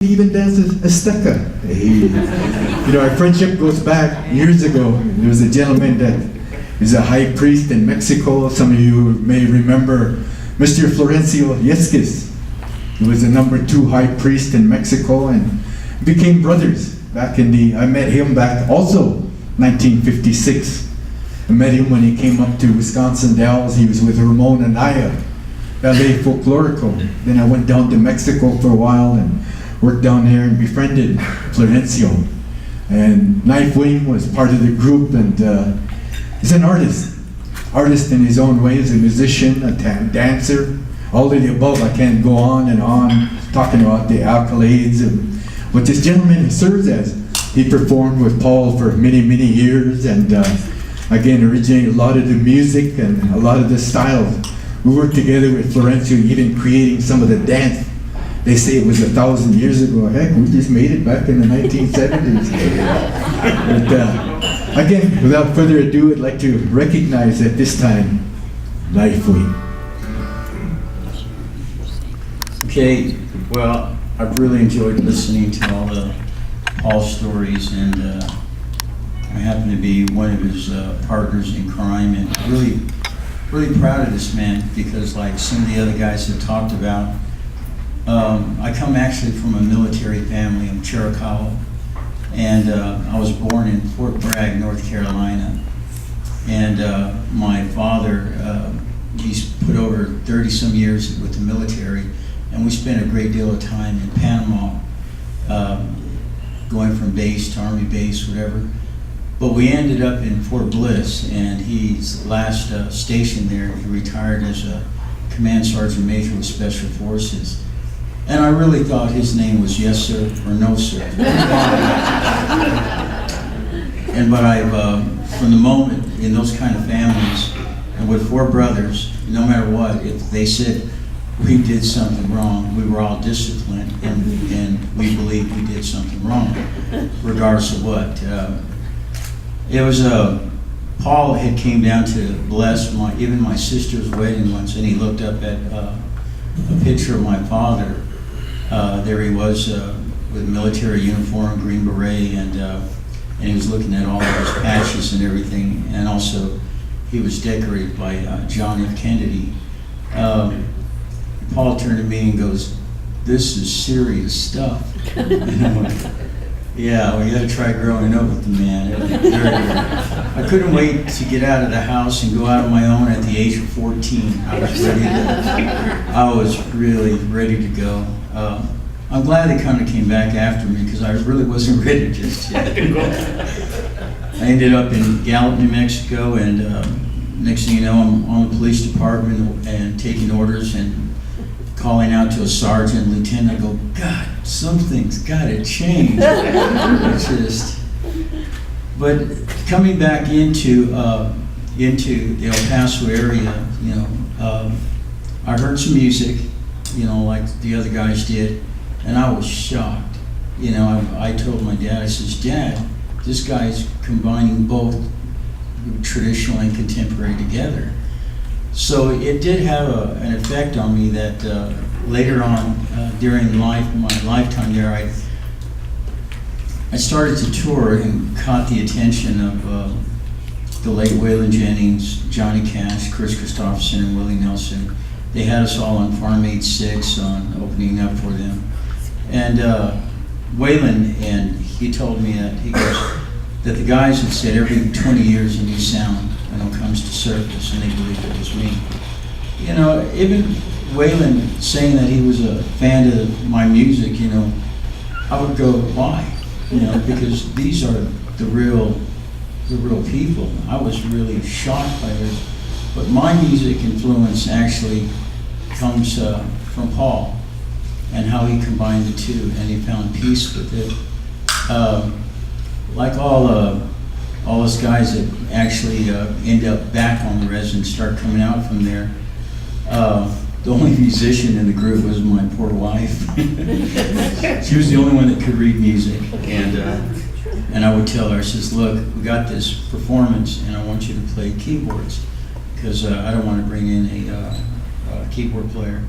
He even dances Azteca. You know, our friendship goes back years ago. There was a gentleman that is a high priest in Mexico. Some of you may remember Mr. Florencio Yesquez. He was the #2 high priest in Mexico and became brothers back in I met him back also 1956. I met him when he came up to Wisconsin Dells. He was with Ramon Anaya, Ballet Folklorico. Then I went down to Mexico for a while and worked down there and befriended Florencio. And Knife Wing was part of the group, and he's an artist in his own way. He's a musician, a dancer, all of the above. I can't go on and on talking about the accolades of what this gentleman serves as. He performed with Paul for many, many years, and again, originated a lot of the music and a lot of the styles. We worked together with Florencio, even creating some of the dance. They say it was 1,000 years ago. Heck, we just made it back in the 1970s. But again, without further ado, I'd like to recognize at this time, Knife Wing. Okay, well, I've really enjoyed listening to all the Paul stories, and I happen to be one of his partners in crime, and really proud of this man, because like some of the other guys have talked about, I come actually from a military family. I'm Chiricahua, and I was born in Fort Bragg, North Carolina. And my father, he's put over 30-some years with the military, and we spent a great deal of time in Panama, going from base to Army base, whatever. But we ended up in Fort Bliss, and he's last station there. He retired as a command sergeant major with Special Forces. And I really thought his name was Yes Sir or No Sir. But I've, from the moment in those kind of families, and with 4 brothers, no matter what, if they said we did something wrong, we were all disciplined, and we believed we did something wrong, regardless of what. It was Paul had came down to bless even my sister's wedding once, and he looked up at a picture of my father. There he was with military uniform, green beret, and he was looking at all of his patches and everything, and also he was decorated by John F. Kennedy. Paul turned to me and goes, "This is serious stuff." And I'm like, yeah, well, you got to try growing up with the man. It was I couldn't wait to get out of the house and go out on my own at the age of 14. I was really ready to go. I'm glad they kind of came back after me, because I really wasn't ready just yet. I ended up in Gallup, New Mexico, and next thing you know, I'm on the police department and taking orders and calling out to a sergeant, lieutenant. I go, God, something's got to change. But coming back into the El Paso area, you know, I heard some music, you know, like the other guys did, and I was shocked. You know, I told my dad, I says, "Dad, this guy's combining both traditional and contemporary together." So it did have an effect on me that later on during my lifetime there, I started to tour and caught the attention of the late Waylon Jennings, Johnny Cash, Chris Christopherson, and Willie Nelson. They had us all on Farm Aid 6 on opening up for them. And Waylon, and he told me that, he goes, that the guys had said every 20 years a new sound, you know, comes to surface, and they believed it was me. You know, even Waylon saying that he was a fan of my music, you know, I would go, why? You know, because these are the real people. I was really shocked by this. But my music influence actually comes from Paul, and how he combined the two, and he found peace with it. Like all us guys that actually end up back on the res and start coming out from there, the only musician in the group was my poor wife. She was the only one that could read music, and I would tell her, I says, "Look, we got this performance, and I want you to play keyboards, because I don't want to bring in a keyboard player."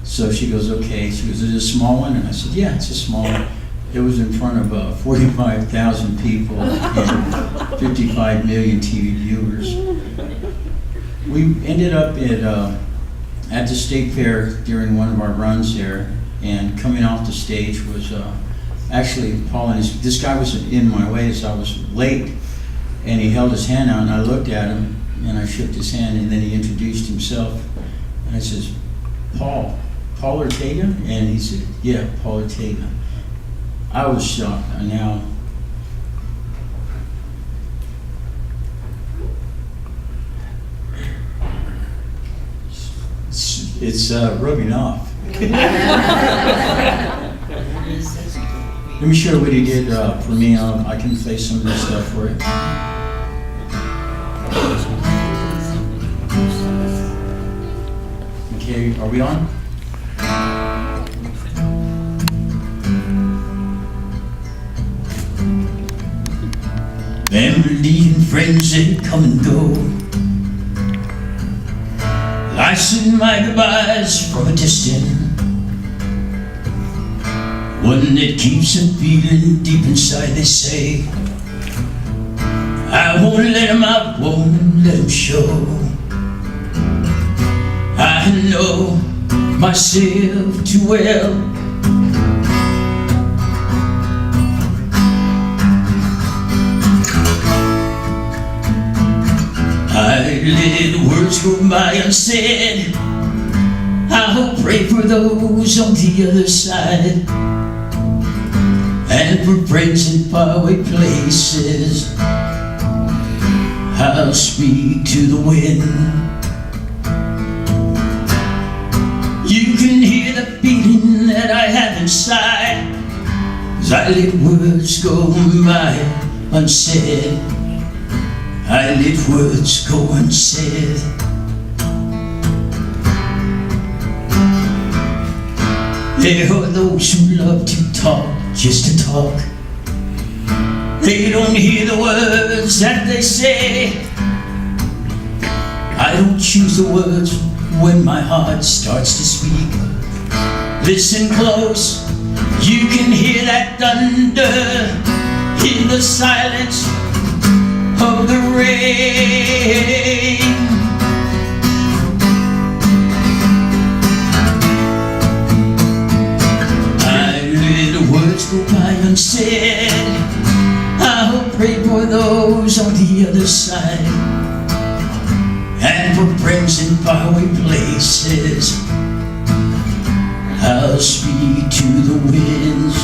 So she goes, okay. She goes, is it a small one? And I said, yeah, it's a small one. It was in front of 45,000 people and 55 million TV viewers. We ended up at the state fair during one of our runs there, and coming off the stage was actually Paul and this guy was in my way, so I was late, and he held his hand out, and I looked at him, and I shook his hand, and then he introduced himself, and I says, Paul Ortega? And he said, yeah, Paul Ortega. I was shocked. And now, it's rubbing off. Let me show you what he did for me. I can play some of this stuff for you. Okay, are we on? Family and friends, they come and go. I sing my goodbyes from a distance, one that keeps a feeling deep inside. They say I won't let them out, won't let them show. I know myself too well. I let words go by unsaid. I'll pray for those on the other side, and for friends in faraway places. I'll speak to the wind. You can hear the feeling that I have inside, as I let words go by unsaid. I let words go unsaid. There are those who love to talk just to talk. They don't hear the words that they say. I don't choose the words when my heart starts to speak. Listen close, you can hear that thunder in the silence of the rain. I let the words go by unsaid. I'll pray for those on the other side, and for friends in faraway places. I'll speak to the winds.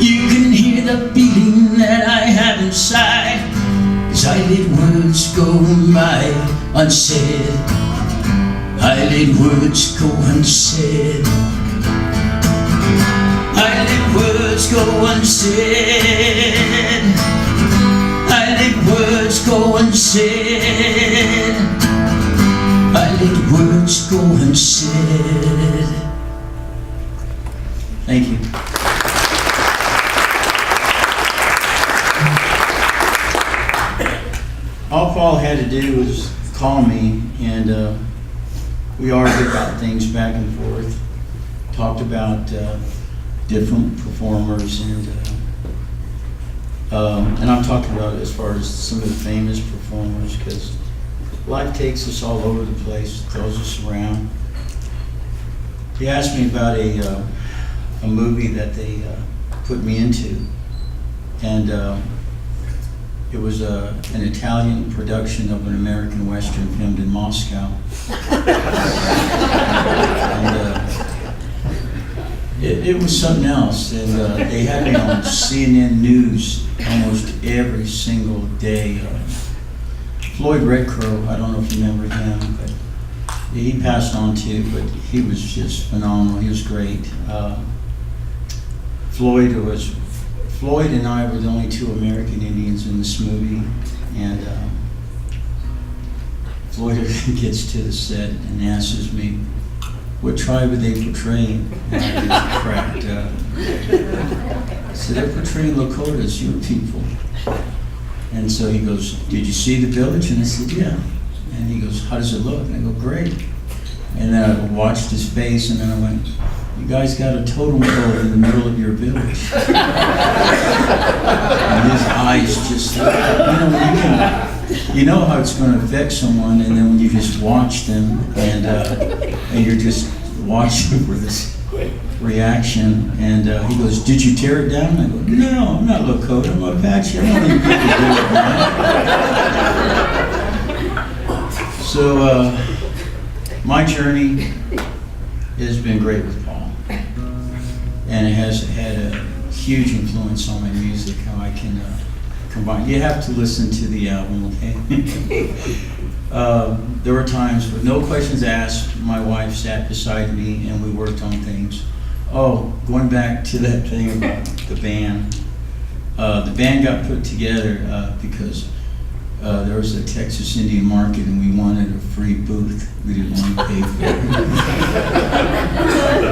You can hear the feeling that I have inside, as I let words go by unsaid. I let words go unsaid. I let words go unsaid. I let words go unsaid. I let words go unsaid. Thank you. All Paul had to do was call me, and we argued about things back and forth, talked about different performers, and I'm talking about as far as some of the famous performers, because life takes us all over the place, throws us around. He asked me about a movie that they put me into, and it was an Italian production of an American Western filmed in Moscow. And it was something else, and they had me on CNN News almost every single day. Floyd Redcrow, I don't know if you remember him, but he passed on too, but he was just phenomenal. He was great. Floyd and I were the only two American Indians in this movie, and Floyd gets to the set and asks me, what tribe are they portraying? And I just cracked up. So they're portraying Lakotas, your people. And so he goes, did you see the village? And I said, yeah. And he goes, how does it look? And I go, great. And then I watched his face, and then I went, "You guys got a totem pole in the middle of your village." And his eyes just, you know how it's going to affect someone, and then when you just watch them, and you're just watching for this reaction, and he goes, "Did you tear it down?" And I go, "No, I'm not Lakota, I'm Apache. I don't think people do it now." So my journey has been great with Paul, and it has had a huge influence on my music, how I can combine. You have to listen to the album, okay? There were times with no questions asked, my wife sat beside me and we worked on things. Oh, going back to that thing about the band. The band got put together because there was a Texas Indian market and we wanted a free booth. We didn't want to pay for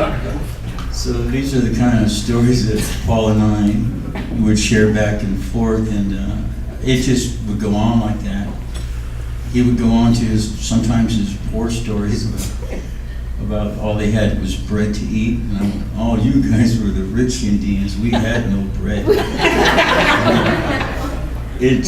it. So these are the kind of stories that Paul and I would share back and forth, and it just would go on like that. He would go on to sometimes his war stories about all they had was bread to eat, and I went, "Oh, you guys were the rich Indians. We had no bread." It